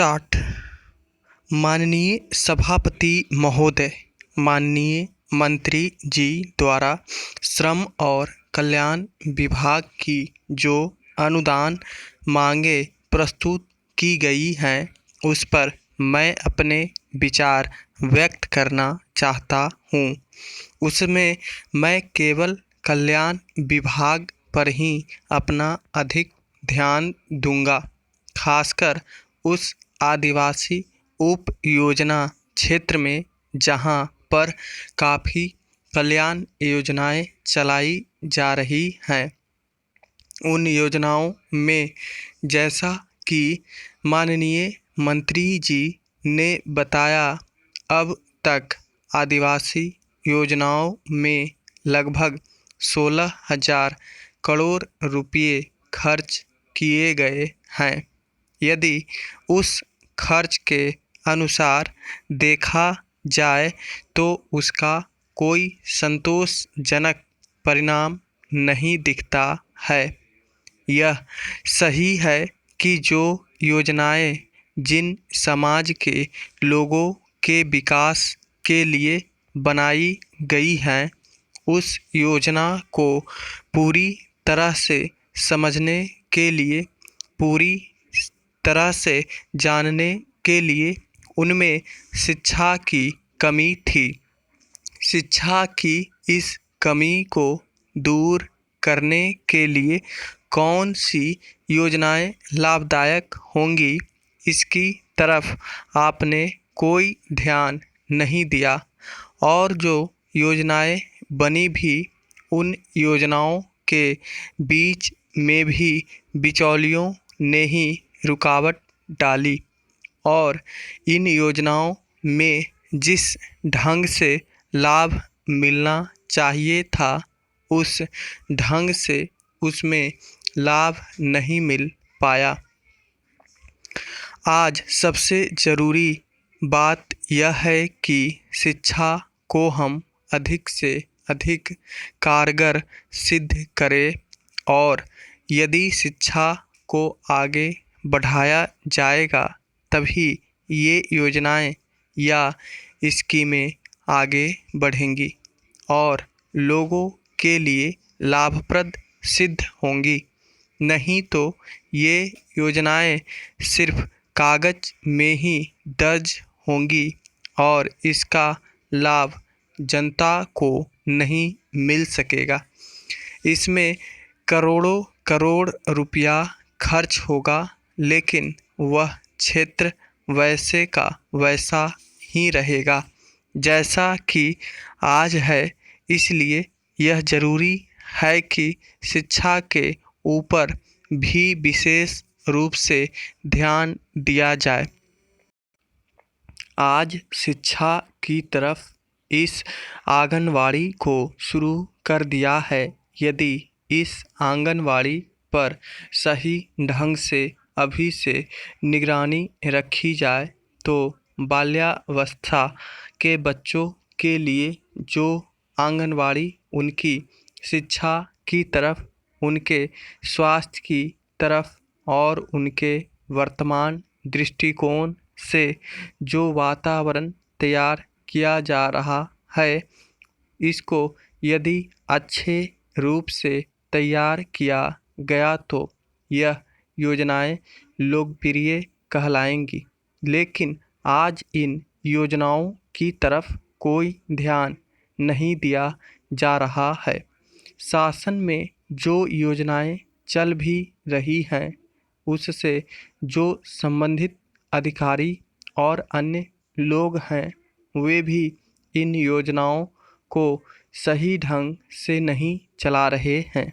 Start. माननीय सभापति महोदय, माननीय मंत्री जी द्वारा श्रम और कल्याण विभाग की जो अनुदान मांगें प्रस्तुत की गई हैं, उस पर मैं अपने विचार व्यक्त करना चाहता हूँ। उसमें मैं केवल कल्याण विभाग पर ही अपना अधिक ध्यान दूंगा, खासकर उस आदिवासी उप योजना क्षेत्र में जहां पर काफ़ी कल्याण योजनाएं चलाई जा रही हैं। उन योजनाओं में जैसा कि माननीय मंत्री जी ने बताया, अब तक आदिवासी योजनाओं में लगभग 16,000 करोड़ रुपये खर्च किए गए हैं। यदि उस खर्च के अनुसार देखा जाए तो उसका कोई संतोषजनक परिणाम नहीं दिखता है। यह सही है कि जो योजनाएं जिन समाज के लोगों के विकास के लिए बनाई गई हैं, उस योजना को पूरी तरह से समझने के लिए, पूरी तरह से जानने के लिए उनमें शिक्षा की कमी थी। शिक्षा की इस कमी को दूर करने के लिए कौन सी योजनाएं लाभदायक होंगी, इसकी तरफ आपने कोई ध्यान नहीं दिया, और जो योजनाएं बनी भी, उन योजनाओं के बीच में भी बिचौलियों ने ही रुकावट डाली और इन योजनाओं में जिस ढंग से लाभ मिलना चाहिए था, उस ढंग से उसमें लाभ नहीं मिल पाया। आज सबसे ज़रूरी बात यह है कि शिक्षा को हम अधिक से अधिक कारगर सिद्ध करें, और यदि शिक्षा को आगे बढ़ाया जाएगा तभी ये योजनाएं या स्कीमें आगे बढ़ेंगी और लोगों के लिए लाभप्रद सिद्ध होंगी। नहीं तो ये योजनाएं सिर्फ कागज़ में ही दर्ज होंगी और इसका लाभ जनता को नहीं मिल सकेगा। इसमें करोड़ों करोड़ रुपया खर्च होगा, लेकिन वह क्षेत्र वैसे का वैसा ही रहेगा जैसा कि आज है। इसलिए यह ज़रूरी है कि शिक्षा के ऊपर भी विशेष रूप से ध्यान दिया जाए। आज शिक्षा की तरफ इस आंगनवाड़ी को शुरू कर दिया है। यदि इस आंगनवाड़ी पर सही ढंग से अभी से निगरानी रखी जाए तो बाल्यावस्था के बच्चों के लिए जो आंगनवाड़ी उनकी शिक्षा की तरफ, उनके स्वास्थ्य की तरफ और उनके वर्तमान दृष्टिकोण से जो वातावरण तैयार किया जा रहा है, इसको यदि अच्छे रूप से तैयार किया गया तो यह योजनाएं लोकप्रिय कहलाएंगी। लेकिन आज इन योजनाओं की तरफ कोई ध्यान नहीं दिया जा रहा है। शासन में जो योजनाएं चल भी रही हैं, उससे जो संबंधित अधिकारी और अन्य लोग हैं, वे भी इन योजनाओं को सही ढंग से नहीं चला रहे हैं।